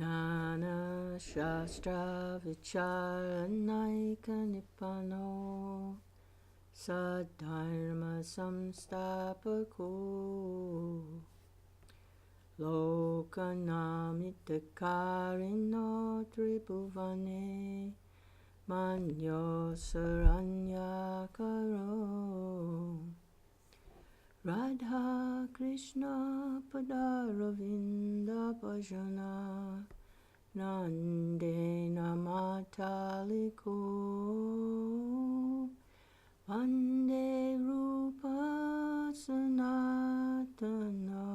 Nana Shastra Vicharanaika Nippano Sadharma Samstapako Lokanamittakarino Tribhuvane Manyo Saranyakaro Radha Krishna Padaravinda Bhajana Nande Namataliko Vande Rupa Sanatana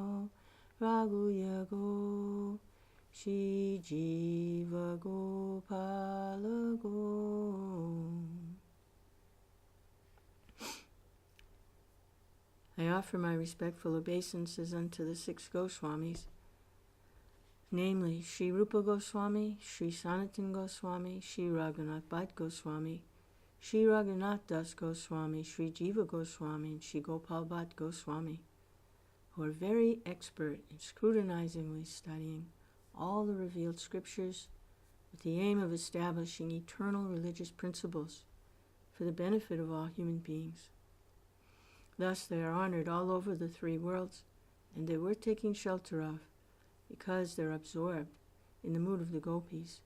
Raghuyago Shri Jiva Gopalago. I offer my respectful obeisances unto the 6 Goswamis, namely Sri Rupa Goswami, Sri Sanatan Goswami, Sri Raghunath Bhatt Goswami, Sri Raghunath Das Goswami, Sri Jiva Goswami, and Sri Gopal Bhatt Goswami, who are very expert in scrutinizingly studying all the revealed scriptures with the aim of establishing eternal religious principles for the benefit of all human beings. Thus they are honored all over the 3 worlds, and they're worth taking shelter of, because they're absorbed in the mood of the gopis,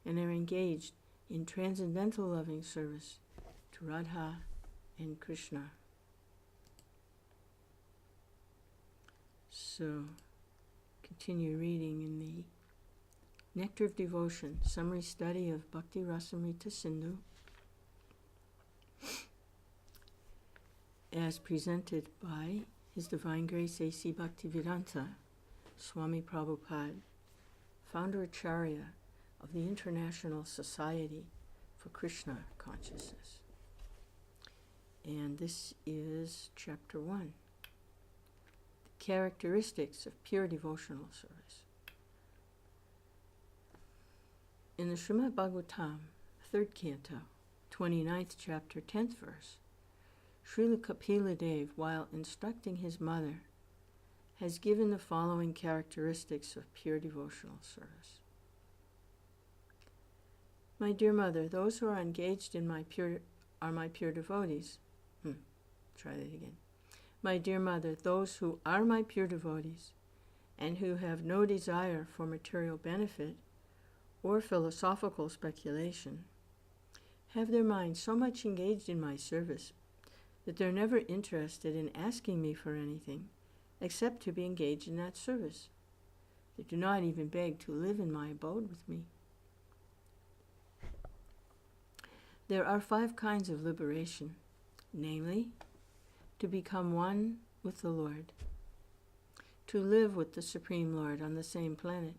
and are engaged in transcendental loving service to Radha and Kṛṣṇa. So, continue reading in the Nectar of Devotion, summary study of Bhakti-rasa Sindhu, as presented by His Divine Grace A.C. Bhaktivedanta Swami Prabhupada, founder Acharya of the International Society for Kṛṣṇa Consciousness. And this is Chapter 1, the characteristics of pure devotional service. In the Srimad Bhagavatam, 3rd Canto, 29th Chapter, 10th Verse, Srila Kapila Dev, while instructing his mother, has given the following characteristics of pure devotional service. My dear mother, those who are engaged in my pure devotees. Try that again. My dear mother, those who are my pure devotees and who have no desire for material benefit or philosophical speculation have their minds so much engaged in my service that they're never interested in asking me for anything except to be engaged in that service. They do not even beg to live in my abode with me. There are 5 kinds of liberation, namely, to become one with the Lord, to live with the Supreme Lord on the same planet,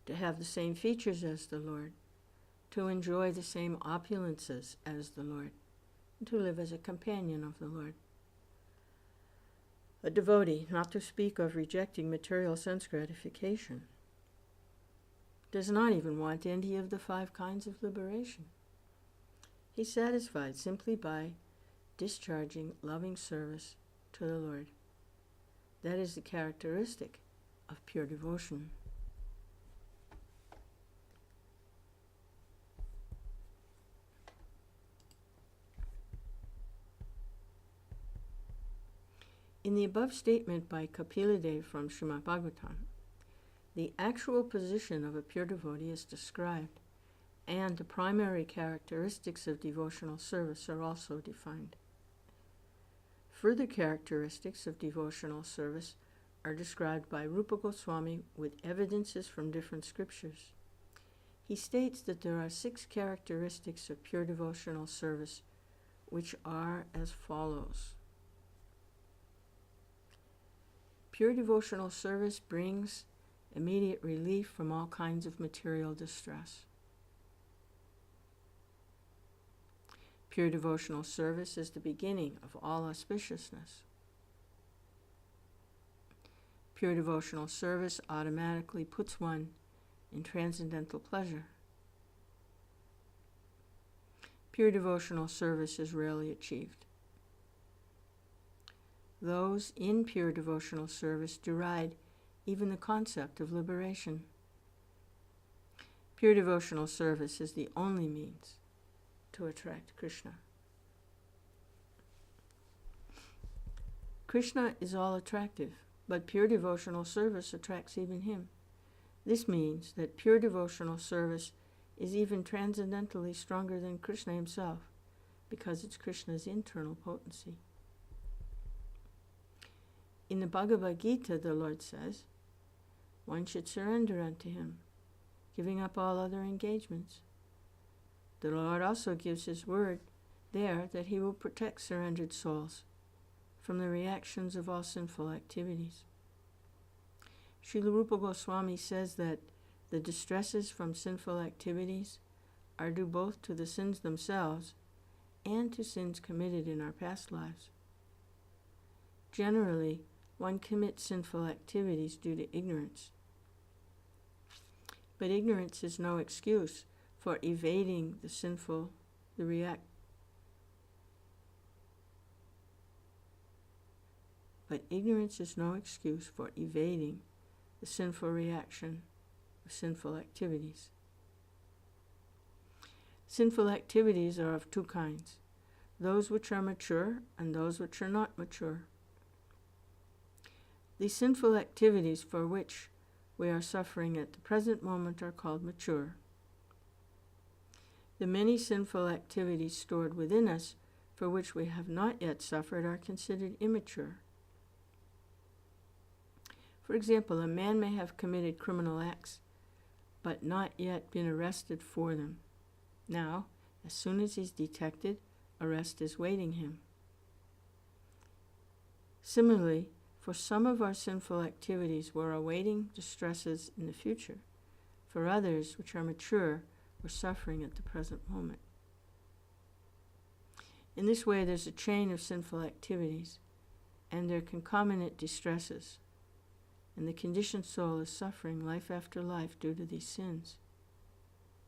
to have the same features as the Lord, to enjoy the same opulences as the Lord, and to live as a companion of the Lord. A devotee, not to speak of rejecting material sense gratification, does not even want any of the 5 kinds of liberation. He's satisfied simply by discharging loving service to the Lord. That is the characteristic of pure devotion. In the above statement by Kapila Dev from Srimad Bhagavatam, the actual position of a pure devotee is described, and the primary characteristics of devotional service are also defined. Further characteristics of devotional service are described by Rupa Goswami with evidences from different scriptures. He states that there are 6 characteristics of pure devotional service, which are as follows. Pure devotional service brings immediate relief from all kinds of material distress. Pure devotional service is the beginning of all auspiciousness. Pure devotional service automatically puts one in transcendental pleasure. Pure devotional service is rarely achieved. Those in pure devotional service deride even the concept of liberation. Pure devotional service is the only means to attract Kṛṣṇa. Kṛṣṇa is all attractive, but pure devotional service attracts even him. This means that pure devotional service is even transcendentally stronger than Kṛṣṇa himself, because it's Kṛṣṇa's internal potency. In the Bhagavad Gita, the Lord says, one should surrender unto him, giving up all other engagements. The Lord also gives his word there that he will protect surrendered souls from the reactions of all sinful activities. Srila Rupa Goswami says that the distresses from sinful activities are due both to the sins themselves and to sins committed in our past lives. Generally, one commits sinful activities due to ignorance. But ignorance is no excuse for evading the sinful reaction of sinful activities. Sinful activities are of two kinds, those which are mature and those which are not mature. The sinful activities for which we are suffering at the present moment are called mature. The many sinful activities stored within us for which we have not yet suffered are considered immature. For example, a man may have committed criminal acts, but not yet been arrested for them. Now, as soon as he's detected, arrest is waiting him. Similarly, for some of our sinful activities, we're awaiting distresses in the future. For others, which are mature, we're suffering at the present moment. In this way, there's a chain of sinful activities, and their concomitant distresses, and the conditioned soul is suffering life after life due to these sins.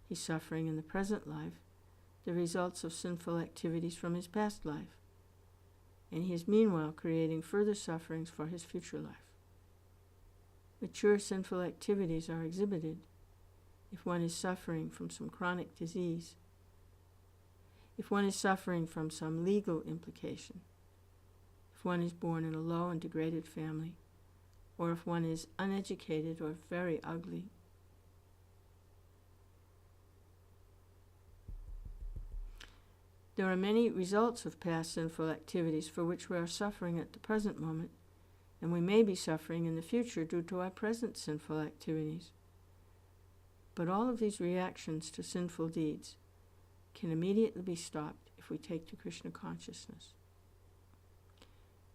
He's suffering in the present life the results of sinful activities from his past life, and he is meanwhile creating further sufferings for his future life. Mature sinful activities are exhibited if one is suffering from some chronic disease, if one is suffering from some legal implication, if one is born in a low and degraded family, or if one is uneducated or very ugly. There are many results of past sinful activities for which we are suffering at the present moment, and we may be suffering in the future due to our present sinful activities. But all of these reactions to sinful deeds can immediately be stopped if we take to Kṛṣṇa consciousness.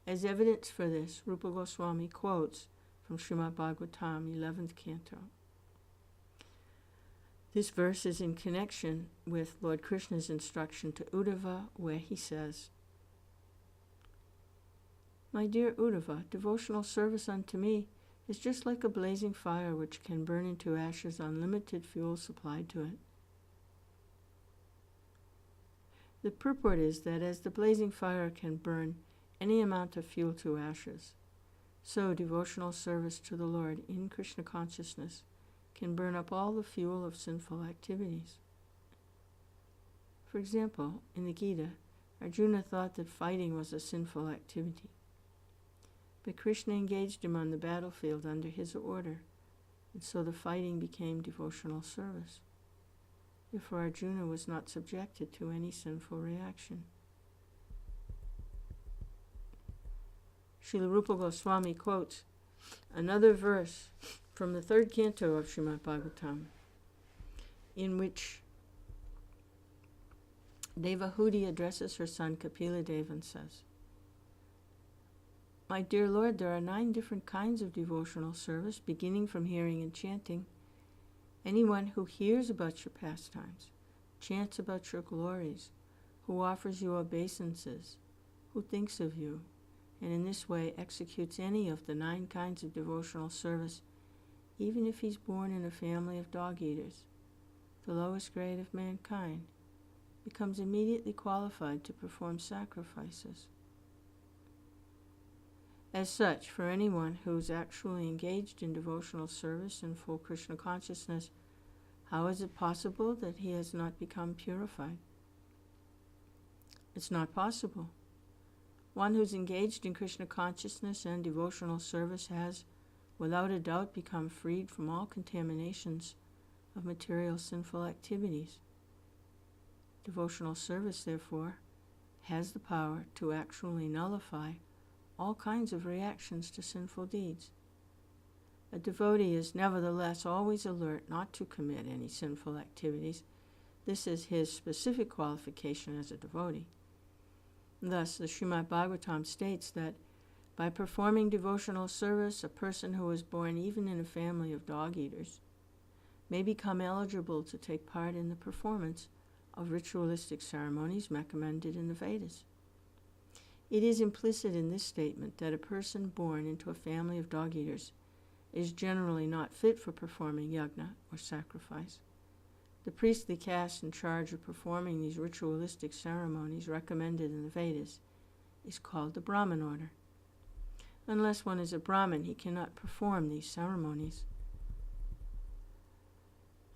As evidence for this, Rupa Goswami quotes from Srimad Bhagavatam, 11th Canto. This verse is in connection with Lord Krishna's instruction to Uddhava, where he says, "My dear Uddhava, devotional service unto me is just like a blazing fire which can burn into ashes unlimited fuel supplied to it." The purport is that as the blazing fire can burn any amount of fuel to ashes, so devotional service to the Lord in Kṛṣṇa consciousness can burn up all the fuel of sinful activities. For example, in the Gita, Arjuna thought that fighting was a sinful activity. But Kṛṣṇa engaged him on the battlefield under his order, and so the fighting became devotional service. Therefore, Arjuna was not subjected to any sinful reaction. Srila Rupa Goswami quotes another verse from the 3rd canto of Srimad Bhagavatam, in which Devahuti addresses her son Kapila and says, "My dear Lord, there are 9 different kinds of devotional service, beginning from hearing and chanting. Anyone who hears about your pastimes, chants about your glories, who offers you obeisances, who thinks of you, and in this way executes any of the 9 kinds of devotional service, even if he's born in a family of dog-eaters, the lowest grade of mankind, becomes immediately qualified to perform sacrifices. As such, for anyone who is actually engaged in devotional service in full Kṛṣṇa consciousness, How is it possible that he has not become purified? It's not possible. One who's engaged in Krishna consciousness and devotional service has, without a doubt, become freed from all contaminations of material sinful activities. Devotional service, therefore, has the power to actually nullify all kinds of reactions to sinful deeds. A devotee is nevertheless always alert not to commit any sinful activities. This is his specific qualification as a devotee. Thus, the Srimad Bhagavatam states that by performing devotional service, a person who is born even in a family of dog-eaters may become eligible to take part in the performance of ritualistic ceremonies recommended in the Vedas. It is implicit in this statement that a person born into a family of dog-eaters is generally not fit for performing yajna or sacrifice. The priestly caste in charge of performing these ritualistic ceremonies recommended in the Vedas is called the Brahmin order. Unless one is a Brahmin, he cannot perform these ceremonies.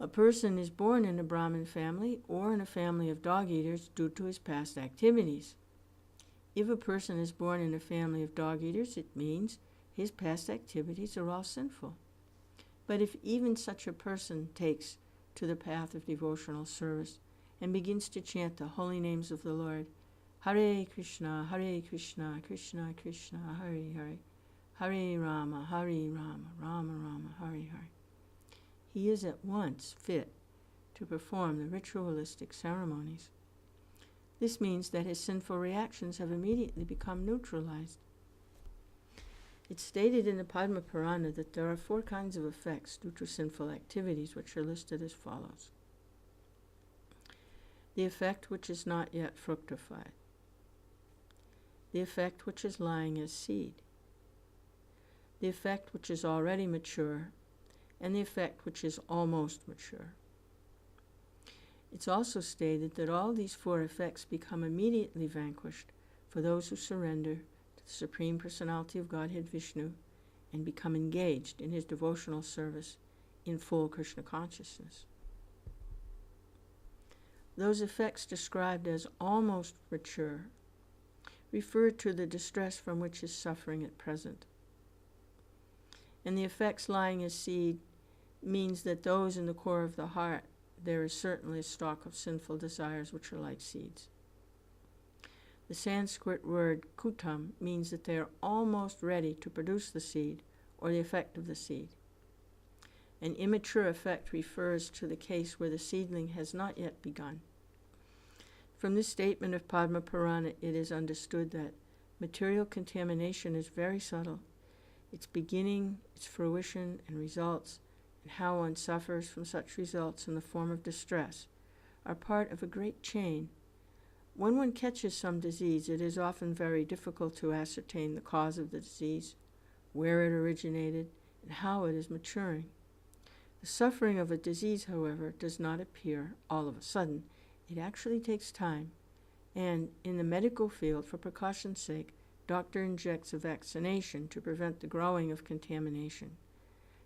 A person is born in a Brahmin family or in a family of dog-eaters due to his past activities. If a person is born in a family of dog-eaters, it means his past activities are all sinful. But if even such a person takes to the path of devotional service and begins to chant the holy names of the Lord, Hare Kṛṣṇa, Krishna Krishna, Hare Hare, Hare Rama, Rama Rama, Hare Hare, he is at once fit to perform the ritualistic ceremonies. This means that his sinful reactions have immediately become neutralized. It's stated in the Padma Purana that there are 4 kinds of effects due to sinful activities, which are listed as follows. The effect which is not yet fructified. The effect which is lying as seed. The effect which is already mature, and the effect which is almost mature. It's also stated that all these 4 effects become immediately vanquished for those who surrender to the Supreme Personality of Godhead Vishnu and become engaged in his devotional service in full Krishna consciousness. Those effects described as almost mature refer to the distress from which is suffering at present. And the effects lying as seed means that those in the core of the heart, there is certainly a stock of sinful desires which are like seeds. The Sanskrit word kutam means that they are almost ready to produce the seed or the effect of the seed. An immature effect refers to the case where the seedling has not yet begun. From this statement of Padma Purana, it is understood that material contamination is very subtle. Its beginning, its fruition, and results, and how one suffers from such results in the form of distress, are part of a great chain. When one catches some disease, it is often very difficult to ascertain the cause of the disease, where it originated, and how it is maturing. The suffering of a disease, however, does not appear all of a sudden. It actually takes time, and in the medical field, for precaution's sake, doctor injects a vaccination to prevent the growing of contamination.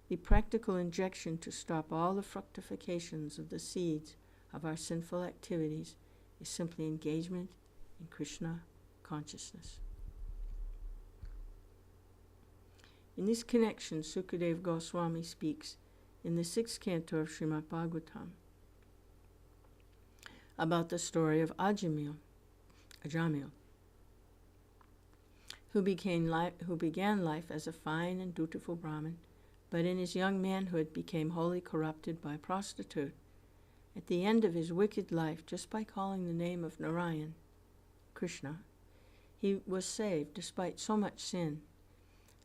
The practical injection to stop all the fructifications of the seeds of our sinful activities is simply engagement in Krishna consciousness. In this connection, Sukadeva Goswami speaks in the 6th canto of Srimad Bhagavatam about the story of Ajamil, who began life as a fine and dutiful Brahmin, but in his young manhood became wholly corrupted by prostitute. At the end of his wicked life, just by calling the name of Narayan, Kṛṣṇa, he was saved despite so much sin.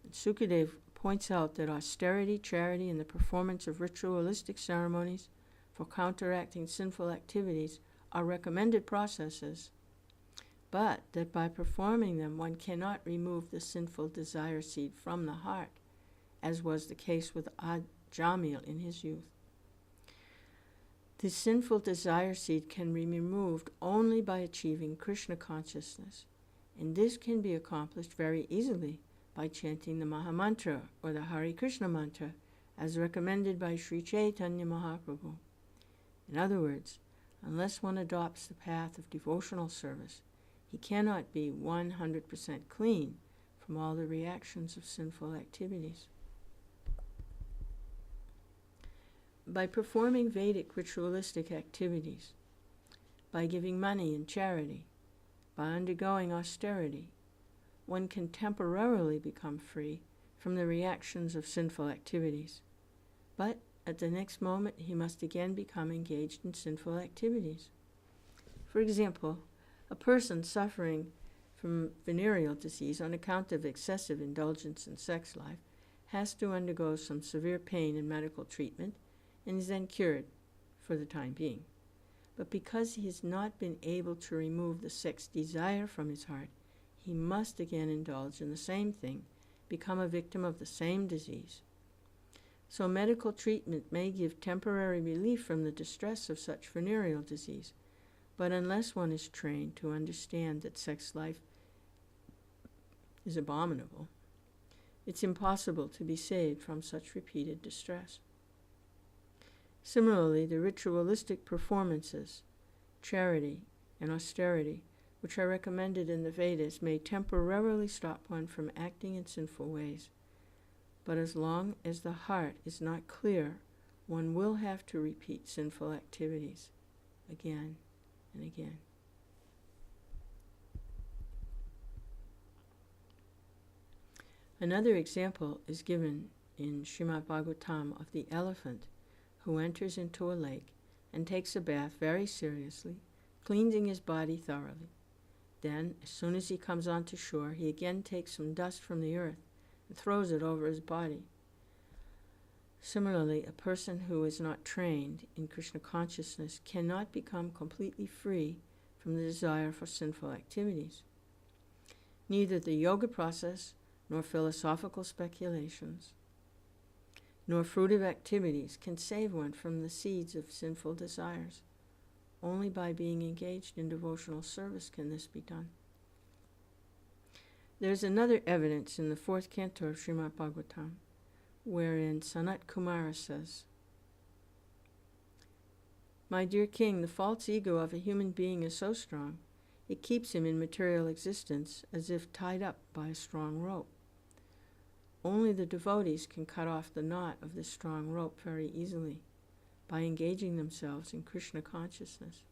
And Sukadeva points out that austerity, charity, and the performance of ritualistic ceremonies for counteracting sinful activities are recommended processes, but that by performing them one cannot remove the sinful desire seed from the heart, as was the case with Ajamil in his youth. The sinful desire seed can be removed only by achieving Krishna consciousness, and this can be accomplished very easily by chanting the Mahamantra or the Hare Krishna mantra as recommended by Sri Chaitanya Mahaprabhu. In other words, unless one adopts the path of devotional service, he cannot be 100% clean from all the reactions of sinful activities. By performing Vedic ritualistic activities, by giving money in charity, by undergoing austerity, one can temporarily become free from the reactions of sinful activities. But at the next moment, he must again become engaged in sinful activities. For example, a person suffering from venereal disease on account of excessive indulgence in sex life has to undergo some severe pain and medical treatment and is then cured for the time being. But because he has not been able to remove the sex desire from his heart, he must again indulge in the same thing, become a victim of the same disease. So medical treatment may give temporary relief from the distress of such venereal disease, but unless one is trained to understand that sex life is abominable, it's impossible to be saved from such repeated distress. Similarly, the ritualistic performances, charity, and austerity, which are recommended in the Vedas, may temporarily stop one from acting in sinful ways. But as long as the heart is not clear, one will have to repeat sinful activities again and again. Another example is given in Srimad Bhagavatam of the elephant who enters into a lake and takes a bath very seriously, cleansing his body thoroughly. Then, as soon as he comes onto shore, he again takes some dust from the earth and throws it over his body. Similarly, a person who is not trained in Kṛṣṇa consciousness cannot become completely free from the desire for sinful activities. Neither the yoga process, nor philosophical speculations, nor fruitive activities can save one from the seeds of sinful desires. Only by being engaged in devotional service can this be done. There is another evidence in the 4th canto of Srimad Bhagavatam, wherein Sanat Kumara says, "My dear king, the false ego of a human being is so strong, it keeps him in material existence as if tied up by a strong rope. Only the devotees can cut off the knot of this strong rope very easily, by engaging themselves in Kṛṣṇa consciousness.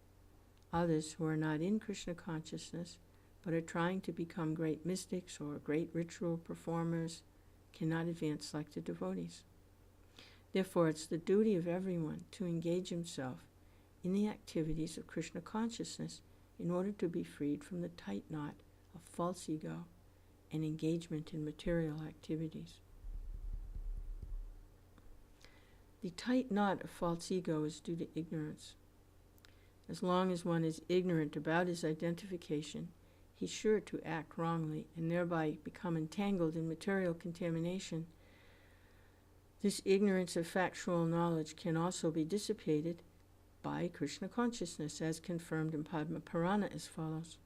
Others who are not in Kṛṣṇa consciousness, but are trying to become great mystics or great ritual performers, cannot advance like the devotees. Therefore, it's the duty of everyone to engage himself in the activities of Kṛṣṇa consciousness in order to be freed from the tight knot of false ego and engagement in material activities." The tight knot of false ego is due to ignorance. As long as one is ignorant about his identification, he's sure to act wrongly and thereby become entangled in material contamination. This ignorance of factual knowledge can also be dissipated by Kṛṣṇa consciousness, as confirmed in Padma Purana as follows.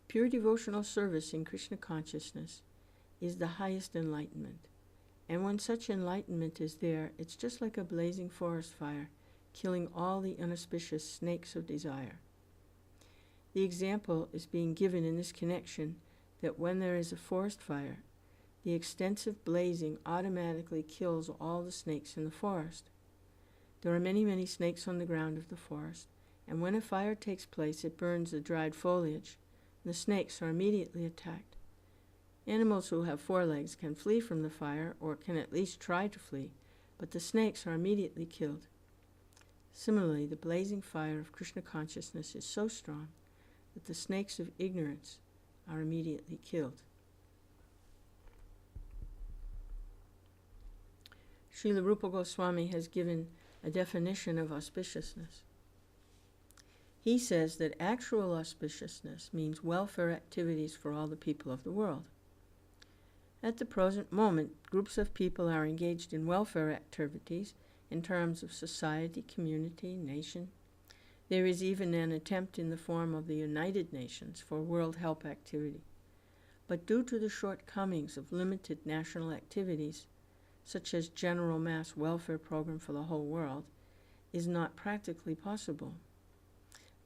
Pure devotional service in Kṛṣṇa consciousness is the highest enlightenment. And when such enlightenment is there, it's just like a blazing forest fire, killing all the inauspicious snakes of desire. The example is being given in this connection that when there is a forest fire, the extensive blazing automatically kills all the snakes in the forest. There are many, many snakes on the ground of the forest, and when a fire takes place, it burns the dried foliage, and the snakes are immediately attacked. Animals who have 4 legs can flee from the fire, or can at least try to flee, but the snakes are immediately killed. Similarly, the blazing fire of Kṛṣṇa consciousness is so strong that the snakes of ignorance are immediately killed. Srila Rupa Goswami has given a definition of auspiciousness. He says that actual auspiciousness means welfare activities for all the people of the world. At the present moment, groups of people are engaged in welfare activities in terms of society, community, nation. There is even an attempt in the form of the United Nations for world help activity. But due to the shortcomings of limited national activities, such as general mass welfare program for the whole world, is not practically possible.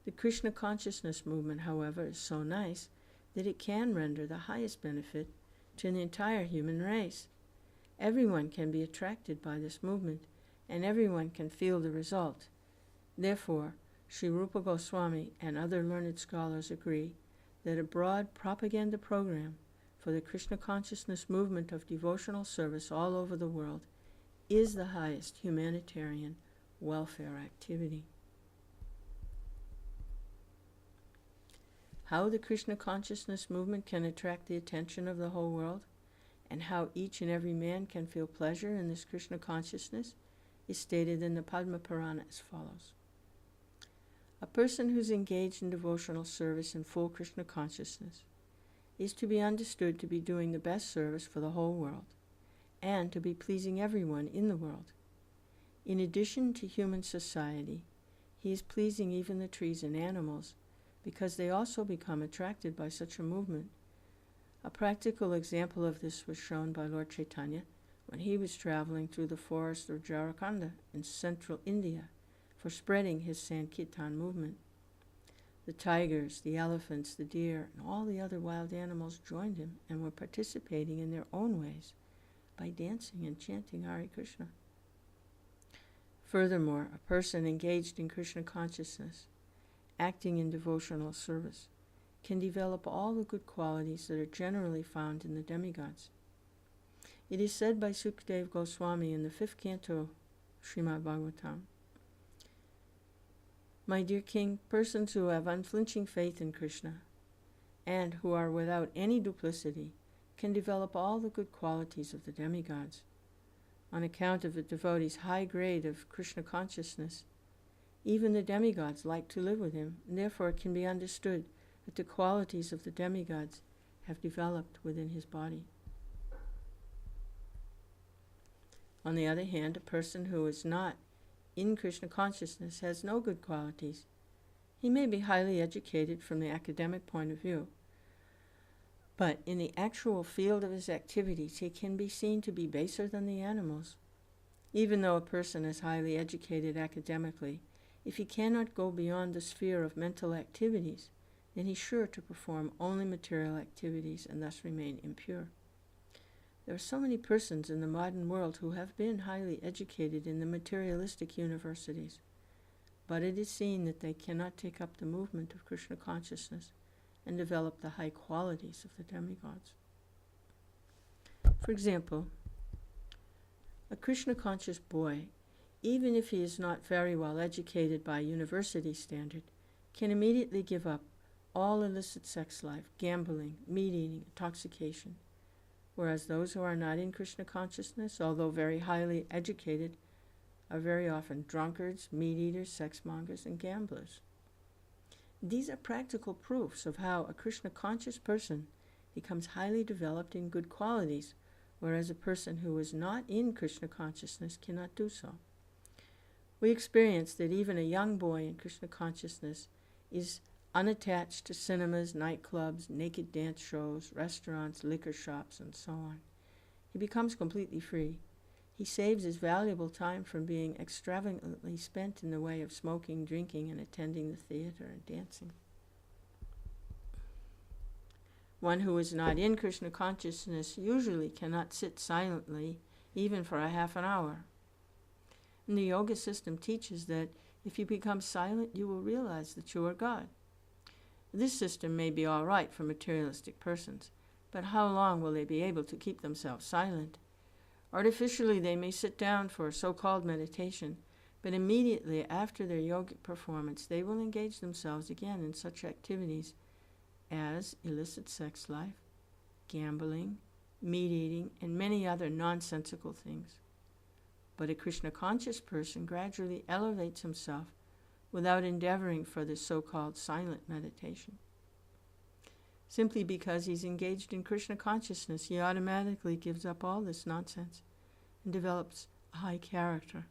The Kṛṣṇa consciousness movement, however, is so nice that it can render the highest benefit to the entire human race. Everyone can be attracted by this movement, and everyone can feel the result. Therefore, Sri Rupa Goswami and other learned scholars agree that a broad propaganda program for the Kṛṣṇa consciousness movement of devotional service all over the world is the highest humanitarian welfare activity. How the Kṛṣṇa consciousness movement can attract the attention of the whole world, and how each and every man can feel pleasure in this Kṛṣṇa consciousness, is stated in the Padma Purana as follows. A person who's engaged in devotional service in full Kṛṣṇa consciousness is to be understood to be doing the best service for the whole world, and to be pleasing everyone in the world. In addition to human society, he is pleasing even the trees and animals, because they also become attracted by such a movement. A practical example of this was shown by Lord Chaitanya when he was traveling through the forest of Jharkhand in central India for spreading his Sankirtan movement. The tigers, the elephants, the deer, and all the other wild animals joined him and were participating in their own ways by dancing and chanting Hare Krishna. Furthermore, a person engaged in Kṛṣṇa consciousness, acting in devotional service, can develop all the good qualities that are generally found in the demigods. It is said by Sukadeva Goswami in the 5th canto, Srimad Bhagavatam, "My dear king, persons who have unflinching faith in Kṛṣṇa and who are without any duplicity can develop all the good qualities of the demigods. On account of the devotee's high grade of Kṛṣṇa consciousness, even the demigods like to live with him, and therefore it can be understood that the qualities of the demigods have developed within his body. On the other hand, a person who is not in Kṛṣṇa consciousness has no good qualities. He may be highly educated from the academic point of view, but in the actual field of his activities he can be seen to be baser than the animals. Even though a person is highly educated academically, if he cannot go beyond the sphere of mental activities, then he's sure to perform only material activities and thus remain impure. There are so many persons in the modern world who have been highly educated in the materialistic universities, but it is seen that they cannot take up the movement of Kṛṣṇa consciousness and develop the high qualities of the demigods. For example, a Kṛṣṇa conscious boy, even if he is not very well educated by university standard, can immediately give up all illicit sex life, gambling, meat eating, intoxication, whereas those who are not in Kṛṣṇa consciousness, although very highly educated, are very often drunkards, meat eaters, sex mongers, and gamblers. These are practical proofs of how a Kṛṣṇa conscious person becomes highly developed in good qualities, whereas a person who is not in Kṛṣṇa consciousness cannot do so. We experience that even a young boy in Kṛṣṇa consciousness is unattached to cinemas, nightclubs, naked dance shows, restaurants, liquor shops, and so on. He becomes completely free. He saves his valuable time from being extravagantly spent in the way of smoking, drinking, and attending the theater and dancing. One who is not in Kṛṣṇa consciousness usually cannot sit silently even for a half an hour. And the yoga system teaches that if you become silent, you will realize that you are God. This system may be all right for materialistic persons, but how long will they be able to keep themselves silent? Artificially, they may sit down for a so-called meditation, but immediately after their yogic performance, they will engage themselves again in such activities as illicit sex life, gambling, meat eating, and many other nonsensical things. But a Kṛṣṇa conscious person gradually elevates himself without endeavoring for this so-called silent meditation. Simply because he's engaged in Kṛṣṇa consciousness, he automatically gives up all this nonsense and develops a high character.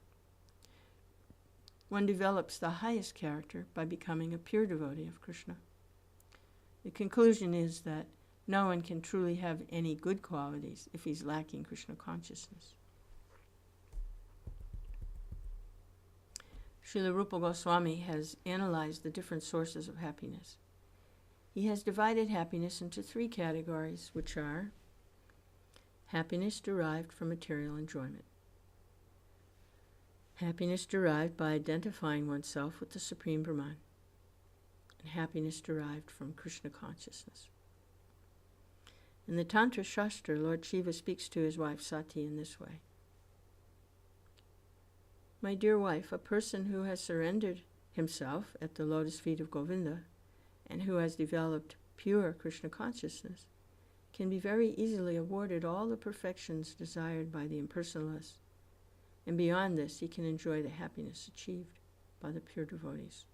One develops the highest character by becoming a pure devotee of Kṛṣṇa. The conclusion is that no one can truly have any good qualities if he's lacking Kṛṣṇa consciousness. Srila Rupa Goswami has analyzed the different sources of happiness. He has divided happiness into 3 categories, which are happiness derived from material enjoyment, happiness derived by identifying oneself with the Supreme Brahman, and happiness derived from Kṛṣṇa consciousness. In the Tantra Shastra, Lord Shiva speaks to his wife Sati in this way. My dear wife, a person who has surrendered himself at the lotus feet of Govinda and who has developed pure Kṛṣṇa consciousness can be very easily awarded all the perfections desired by the impersonalists, and beyond this he can enjoy the happiness achieved by the pure devotees.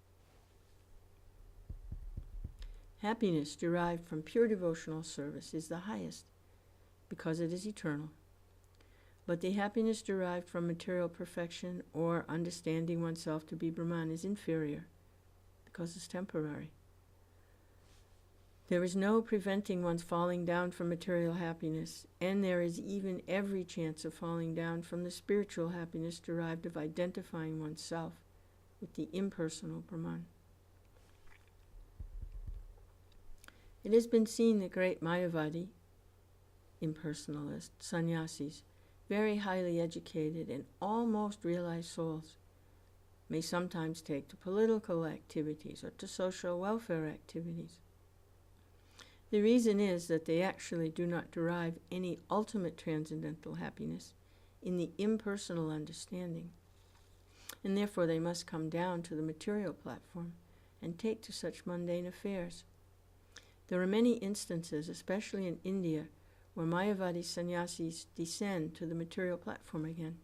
Happiness derived from pure devotional service is the highest because it is eternal. But the happiness derived from material perfection or understanding oneself to be Brahman is inferior because it's temporary. There is no preventing one's falling down from material happiness, and there is even every chance of falling down from the spiritual happiness derived of identifying oneself with the impersonal Brahman. It has been seen that great Mayavadi, impersonalist, sannyasis, very highly educated and almost realized souls, may sometimes take to political activities or to social welfare activities. The reason is that they actually do not derive any ultimate transcendental happiness in the impersonal understanding, and therefore they must come down to the material platform and take to such mundane affairs. There are many instances, especially in India, where Mayavadi sannyasis descend to the material platform again.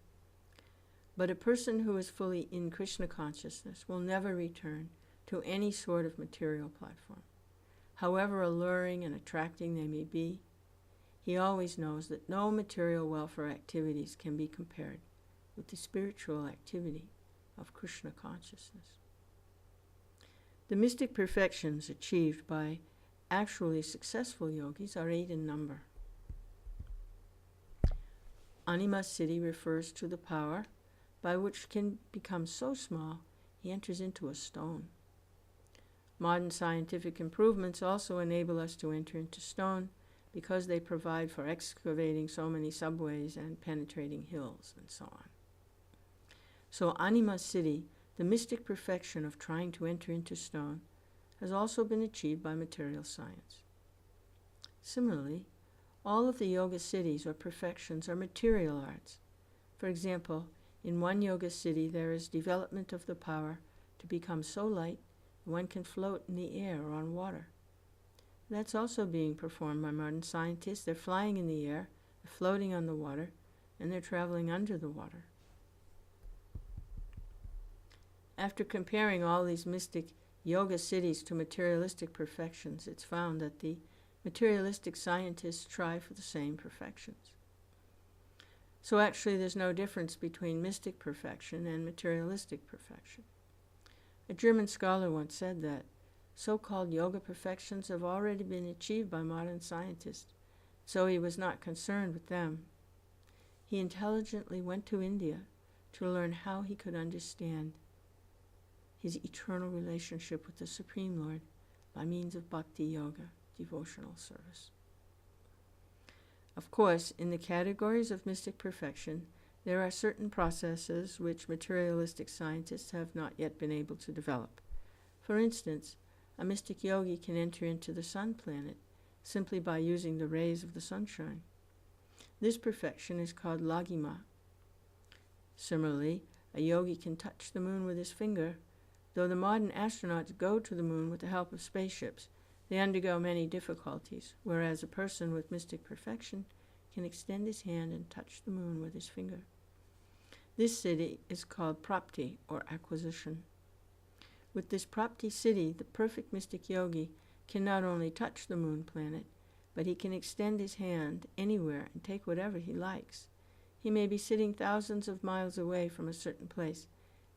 But a person who is fully in Kṛṣṇa consciousness will never return to any sort of material platform. However alluring and attracting they may be, he always knows that no material welfare activities can be compared with the spiritual activity of Kṛṣṇa consciousness. The mystic perfections achieved by actually successful yogis are 8 in number. Anima Siddhi refers to the power by which can become so small he enters into a stone. Modern scientific improvements also enable us to enter into stone because they provide for excavating so many subways and penetrating hills and so on. So Anima Siddhi, the mystic perfection of trying to enter into stone, has also been achieved by material science. Similarly, all of the yoga siddhis or perfections are material arts. For example, in one yoga siddhi there is development of the power to become so light that one can float in the air or on water. That's also being performed by modern scientists. They're flying in the air, they're floating on the water, and they're traveling under the water. After comparing all these mystic yoga siddhis to materialistic perfections, it's found that the materialistic scientists try for the same perfections. So actually there's no difference between mystic perfection and materialistic perfection. A German scholar once said that so-called yoga perfections have already been achieved by modern scientists, so he was not concerned with them. He intelligently went to India to learn how he could understand his eternal relationship with the Supreme Lord by means of bhakti yoga, devotional service. Of course, in the categories of mystic perfection, there are certain processes which materialistic scientists have not yet been able to develop. For instance, a mystic yogi can enter into the sun planet simply by using the rays of the sunshine. This perfection is called lagima. Similarly, a yogi can touch the moon with his finger. Though the modern astronauts go to the moon with the help of spaceships, they undergo many difficulties, whereas a person with mystic perfection can extend his hand and touch the moon with his finger. This siddhi is called prapti, or acquisition. With this prapti siddhi, the perfect mystic yogi can not only touch the moon planet, but he can extend his hand anywhere and take whatever he likes. He may be sitting thousands of miles away from a certain place,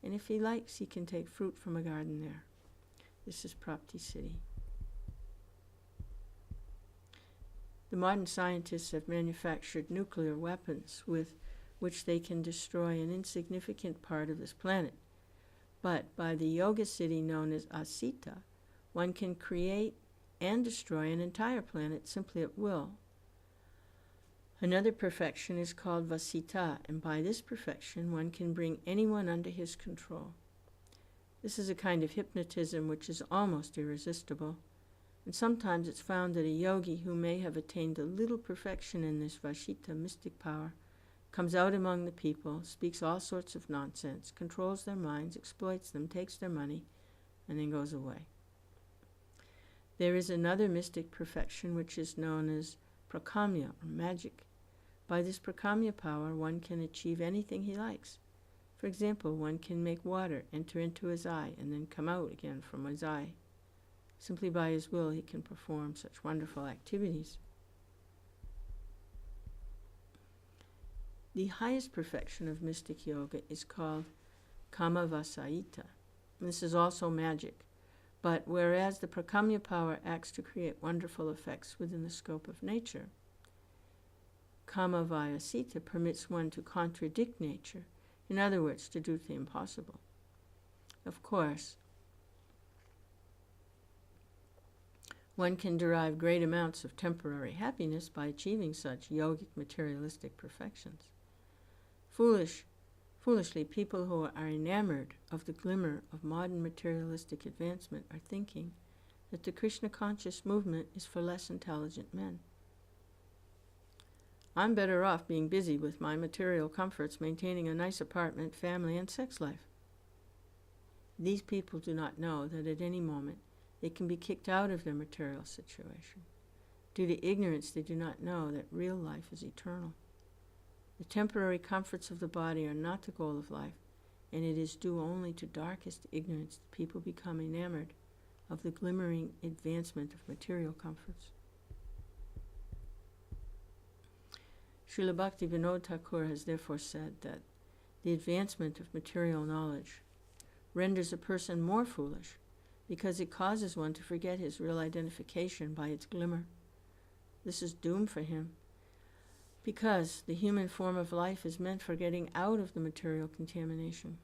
and if he likes, he can take fruit from a garden there. This is prapti siddhi. The modern scientists have manufactured nuclear weapons with which they can destroy an insignificant part of this planet. But by the yoga siddhi known as asita, one can create and destroy an entire planet simply at will. Another perfection is called vasita, and by this perfection one can bring anyone under his control. This is a kind of hypnotism which is almost irresistible, and sometimes it's found that a yogi who may have attained a little perfection in this vasita mystic power comes out among the people, speaks all sorts of nonsense, controls their minds, exploits them, takes their money, and then goes away. There is another mystic perfection which is known as prakamya, or magic. By this prakamya power, one can achieve anything he likes. For example, one can make water enter into his eye and then come out again from his eye. Simply by his will, he can perform such wonderful activities. The highest perfection of mystic yoga is called kamavasaita. This is also magic, but whereas the prakamya power acts to create wonderful effects within the scope of nature, kamavayasita permits one to contradict nature, in other words, to do the impossible. Of course, one can derive great amounts of temporary happiness by achieving such yogic materialistic perfections. Foolishly, people who are enamored of the glimmer of modern materialistic advancement are thinking that the Kṛṣṇa conscious movement is for less intelligent men. I'm better off being busy with my material comforts, maintaining a nice apartment, family, and sex life. These people do not know that at any moment they can be kicked out of their material situation. Due to ignorance, they do not know that real life is eternal. The temporary comforts of the body are not the goal of life, and it is due only to darkest ignorance that people become enamored of the glimmering advancement of material comforts. Srila Bhaktivinoda Thakur has therefore said that the advancement of material knowledge renders a person more foolish because it causes one to forget his real identification by its glimmer. This is doom for him because the human form of life is meant for getting out of the material contamination.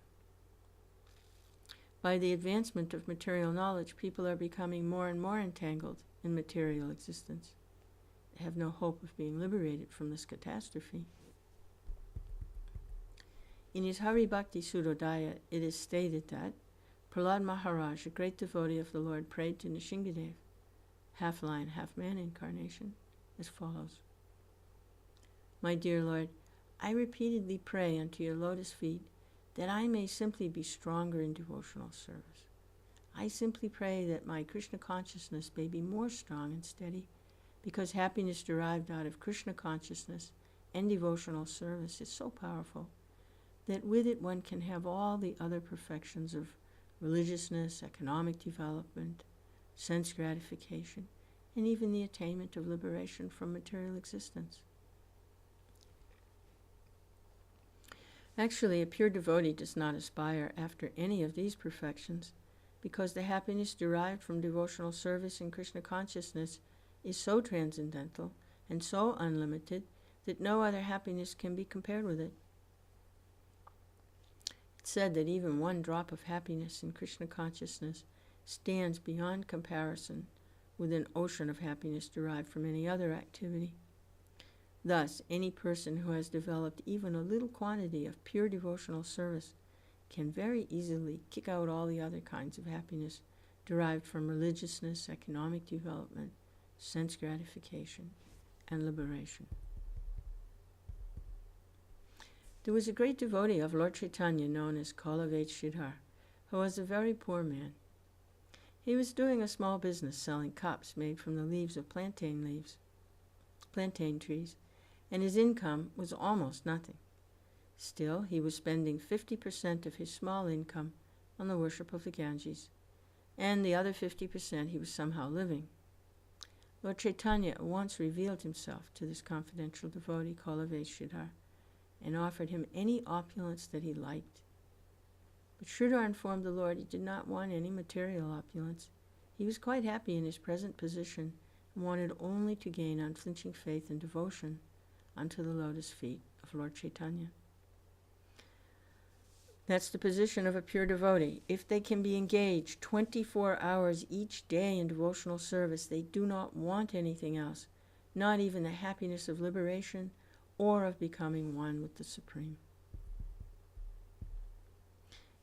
By the advancement of material knowledge, people are becoming more and more entangled in material existence. They have no hope of being liberated from this catastrophe. In his Hari Bhakti Sudodaya, it is stated that Prahlad Maharaj, a great devotee of the Lord, prayed to Nrsimhadev, half lion, half man incarnation, as follows. My dear Lord, I repeatedly pray unto your lotus feet that I may simply be stronger in devotional service. I simply pray that my Kṛṣṇa consciousness may be more strong and steady, because happiness derived out of Kṛṣṇa consciousness and devotional service is so powerful that with it one can have all the other perfections of religiousness, economic development, sense gratification, and even the attainment of liberation from material existence. Actually, a pure devotee does not aspire after any of these perfections, because the happiness derived from devotional service in Kṛṣṇa consciousness is so transcendental and so unlimited that no other happiness can be compared with it. It's said that even one drop of happiness in Kṛṣṇa consciousness stands beyond comparison with an ocean of happiness derived from any other activity. Thus, any person who has developed even a little quantity of pure devotional service can very easily kick out all the other kinds of happiness derived from religiousness, economic development, sense gratification, and liberation. There was a great devotee of Lord Chaitanya known as Kṛṣṇa, who was a very poor man. He was doing a small business selling cups made from the leaves of plantain trees, and his income was almost nothing. Still, he was spending 50% of his small income on the worship of the Ganges, and the other 50% he was somehow living. Lord Chaitanya at once revealed himself to this confidential devotee, Kṛṣṇa, and offered him any opulence that he liked. But Sridhar informed the Lord he did not want any material opulence. He was quite happy in his present position and wanted only to gain unflinching faith and devotion unto the lotus feet of Lord Chaitanya. That's the position of a pure devotee. If they can be engaged 24 hours each day in devotional service, they do not want anything else, not even the happiness of liberation or of becoming one with the Supreme.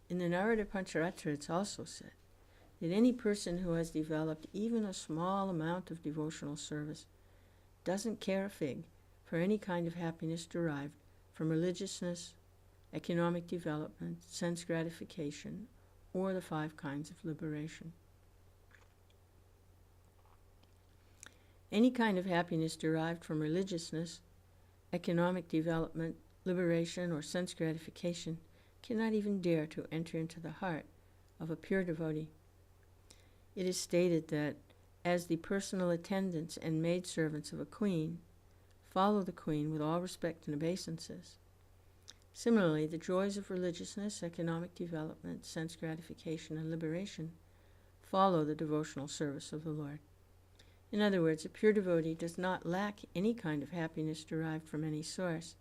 In the Narada Pancharatra, it's also said that any person who has developed even a small amount of devotional service doesn't care a fig for any kind of happiness derived from religiousness, economic development, sense gratification, or the 5 kinds of liberation. Any kind of happiness derived from religiousness, economic development, liberation, or sense gratification cannot even dare to enter into the heart of a pure devotee. It is stated that as the personal attendants and maidservants of a queen follow the queen with all respect and obeisances, similarly, the joys of religiousness, economic development, sense gratification, and liberation follow the devotional service of the Lord. In other words, a pure devotee does not lack any kind of happiness derived from any source.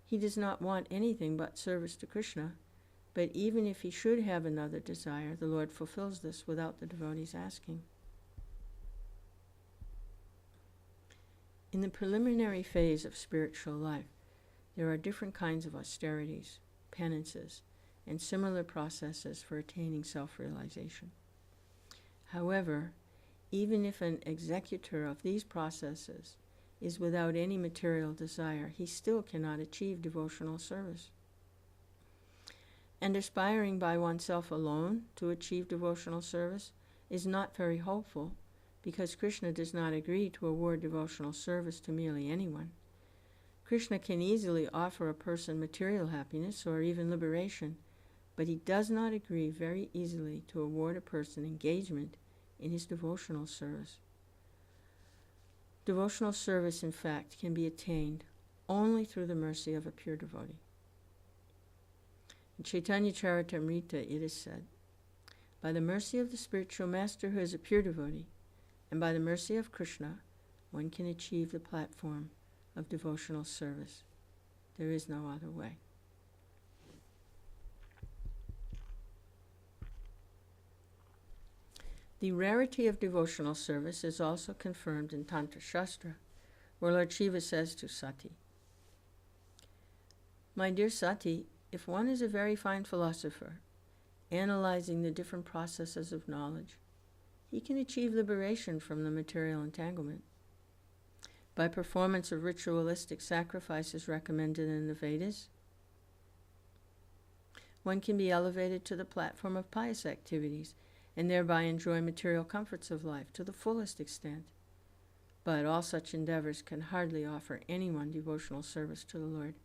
He does not want anything but service to Kṛṣṇa, but even if he should have another desire, the Lord fulfills this without the devotee's asking. In the preliminary phase of spiritual life, there are different kinds of austerities, penances, and similar processes for attaining self-realization. However, even if an executor of these processes is without any material desire, he still cannot achieve devotional service. And aspiring by oneself alone to achieve devotional service is not very hopeful, because Kṛṣṇa does not agree to award devotional service to merely anyone. Kṛṣṇa can easily offer a person material happiness or even liberation, but he does not agree very easily to award a person engagement in his devotional service. Devotional service, in fact, can be attained only through the mercy of a pure devotee. In Chaitanya Charitamrita it is said, by the mercy of the spiritual master who is a pure devotee, and by the mercy of Kṛṣṇa, one can achieve the platform of devotional service. There is no other way. The rarity of devotional service is also confirmed in Tantra Shastra, where Lord Shiva says to Sati, my dear Sati, if one is a very fine philosopher, analyzing the different processes of knowledge, he can achieve liberation from the material entanglement. By performance of ritualistic sacrifices recommended in the Vedas, one can be elevated to the platform of pious activities and thereby enjoy material comforts of life to the fullest extent. But all such endeavors can hardly offer anyone devotional service to the Lord,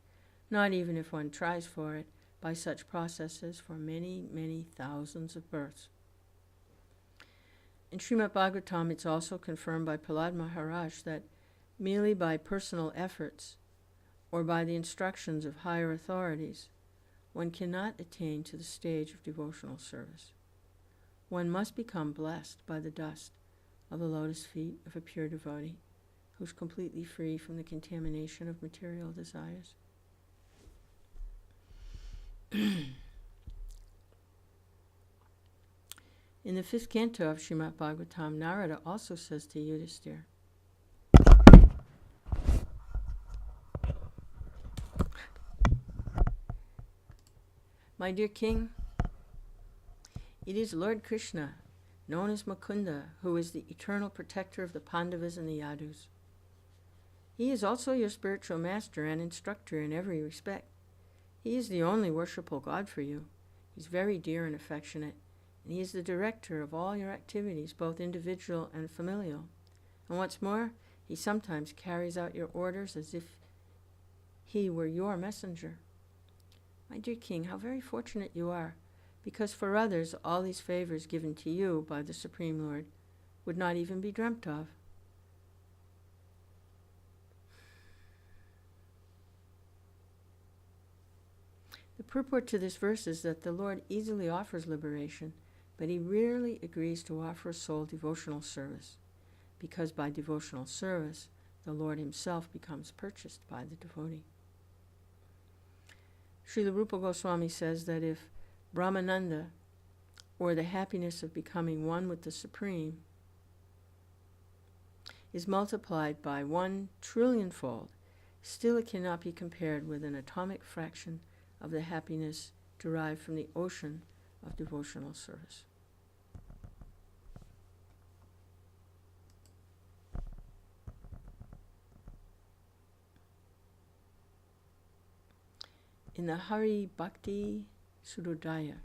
not even if one tries for it by such processes for many, many thousands of births. In Srimad Bhagavatam, it's also confirmed by Prahlad Maharaj that merely by personal efforts or by the instructions of higher authorities, one cannot attain to the stage of devotional service. One must become blessed by the dust of the lotus feet of a pure devotee who's completely free from the contamination of material desires. In the 5th canto of Srimad Bhagavatam, Narada also says to Yudhisthira, my dear king, it is Lord Kṛṣṇa, known as Mukunda, who is the eternal protector of the Pandavas and the Yadus. He is also your spiritual master and instructor in every respect. He is the only worshipful God for you. He's very dear and affectionate, and he is the director of all your activities, both individual and familial. And what's more, he sometimes carries out your orders as if he were your messenger. My dear king, how very fortunate you are, because for others all these favors given to you by the Supreme Lord would not even be dreamt of. The purport to this verse is that the Lord easily offers liberation, but he rarely agrees to offer a soul devotional service, because by devotional service, the Lord himself becomes purchased by the devotee. Srila Rupa Goswami says that if Brahmananda, or the happiness of becoming one with the Supreme, is multiplied by 1 trillion-fold, still it cannot be compared with an atomic fraction of the happiness derived from the ocean of devotional service. In the Hari Bhakti Sudodaya,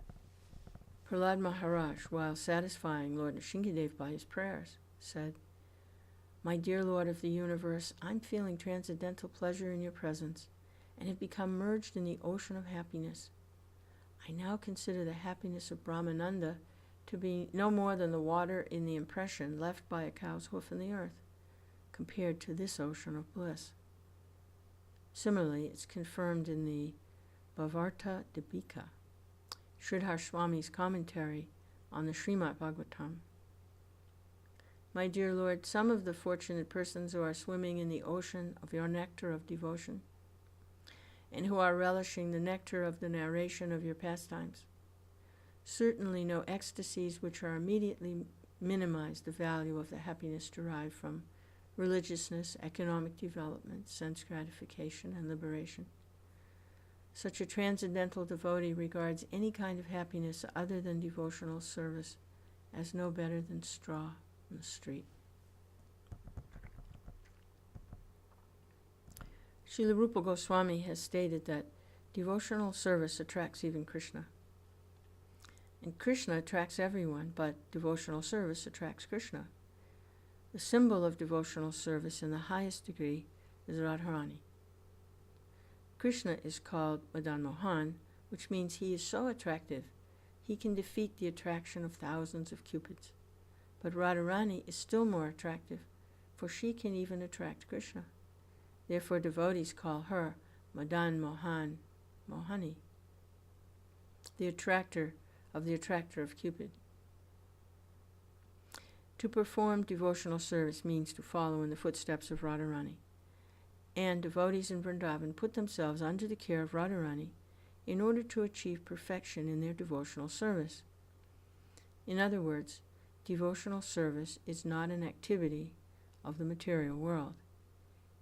Prahlad Maharaj, while satisfying Lord Nrsimhadev by his prayers, said, "My dear Lord of the universe, I'm feeling transcendental pleasure in your presence and have become merged in the ocean of happiness. I now consider the happiness of Brahmananda to be no more than the water in the impression left by a cow's hoof in the earth, compared to this ocean of bliss." Similarly, it's confirmed in the Bhavarta Dipika, Sridhar Swami's commentary on the Srimad Bhagavatam. My dear Lord, some of the fortunate persons who are swimming in the ocean of your nectar of devotion, and who are relishing the nectar of the narration of your pastimes, certainly know ecstasies which are immediately minimize the value of the happiness derived from religiousness, economic development, sense gratification, and liberation. Such a transcendental devotee regards any kind of happiness other than devotional service as no better than straw in the street. Srila Rupa Goswami has stated that devotional service attracts even Kṛṣṇa. And Kṛṣṇa attracts everyone, but devotional service attracts Kṛṣṇa. The symbol of devotional service in the highest degree is Radharani. Kṛṣṇa is called Madan Mohan, which means he is so attractive, he can defeat the attraction of thousands of cupids. But Radharani is still more attractive, for she can even attract Kṛṣṇa. Therefore devotees call her Madan Mohan Mohani, the attractor of Cupid. To perform devotional service means to follow in the footsteps of Radharani. And devotees in Vrindavan put themselves under the care of Radharani in order to achieve perfection in their devotional service. In other words, devotional service is not an activity of the material world.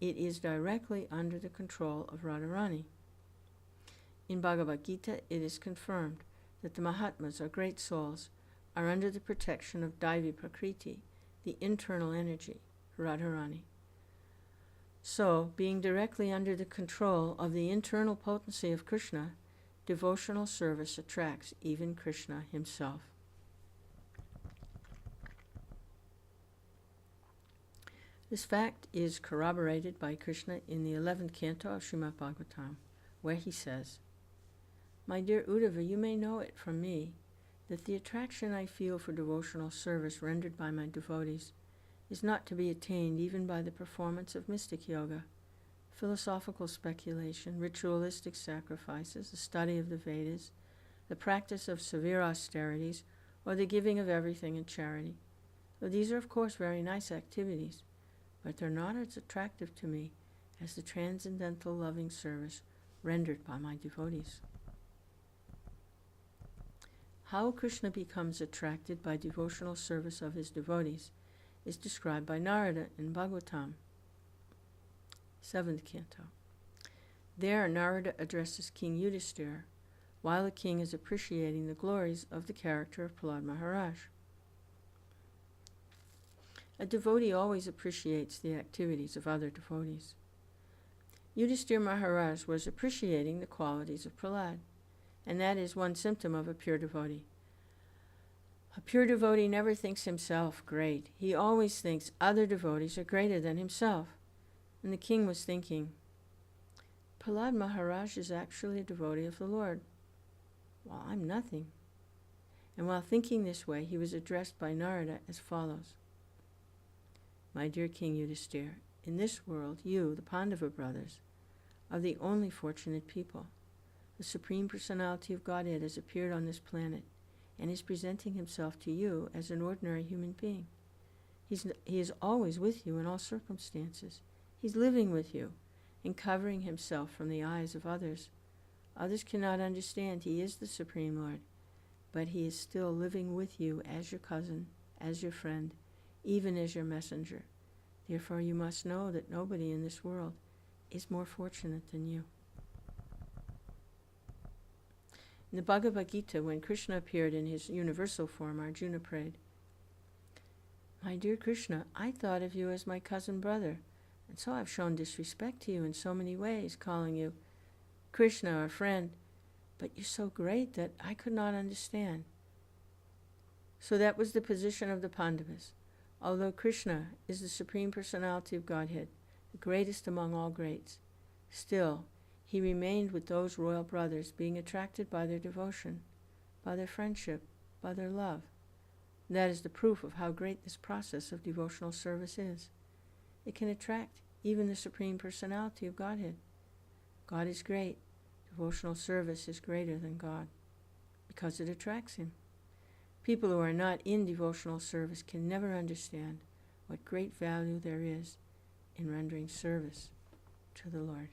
It is directly under the control of Radharani. In Bhagavad Gita, it is confirmed that the Mahatmas, or great souls, are under the protection of Daivi Prakriti, the internal energy, Radharani. So, being directly under the control of the internal potency of Kṛṣṇa, devotional service attracts even Kṛṣṇa himself. This fact is corroborated by Kṛṣṇa in the 11th canto of Srimad Bhagavatam, where he says, "My dear Uddhava, you may know it from me that the attraction I feel for devotional service rendered by my devotees is not to be attained even by the performance of mystic yoga, philosophical speculation, ritualistic sacrifices, the study of the Vedas, the practice of severe austerities, or the giving of everything in charity. Though these are of course very nice activities, but they're not as attractive to me as the transcendental loving service rendered by my devotees." How Kṛṣṇa becomes attracted by devotional service of his devotees is described by Narada in Bhagavatam, 7th canto. There, Narada addresses King Yudhisthira while the king is appreciating the glories of the character of Prahlad Maharaj. A devotee always appreciates the activities of other devotees. Yudhisthira Maharaj was appreciating the qualities of Prahlad, and that is one symptom of a pure devotee. A pure devotee never thinks himself great. He always thinks other devotees are greater than himself. And the king was thinking, Prahlad Maharaj is actually a devotee of the Lord, while I'm nothing. And while thinking this way, he was addressed by Narada as follows: "My dear King Yudhisthira, in this world, you, the Pandava brothers, are the only fortunate people. The Supreme Personality of Godhead has appeared on this planet and is presenting himself to you as an ordinary human being. He is always with you in all circumstances. He's living with you and covering himself from the eyes of others Others cannot understand He is the Supreme Lord, but He is still living with you as your cousin, as your friend, even as your messenger. Therefore you must know that nobody in this world is more fortunate than you. In the Bhagavad Gita, when Kṛṣṇa appeared in his universal form, Arjuna prayed, "My dear Kṛṣṇa, I thought of you as my cousin brother, and so I've shown disrespect to you in so many ways, calling you Kṛṣṇa or friend, but you're so great that I could not understand." So that was the position of the Pandavas. Although Kṛṣṇa is the Supreme Personality of Godhead, the greatest among all greats, still He remained with those royal brothers, being attracted by their devotion, by their friendship, by their love. And that is the proof of how great this process of devotional service is. It can attract even the Supreme Personality of Godhead. God is great. Devotional service is greater than God, because it attracts Him. People who are not in devotional service can never understand what great value there is in rendering service to the Lord.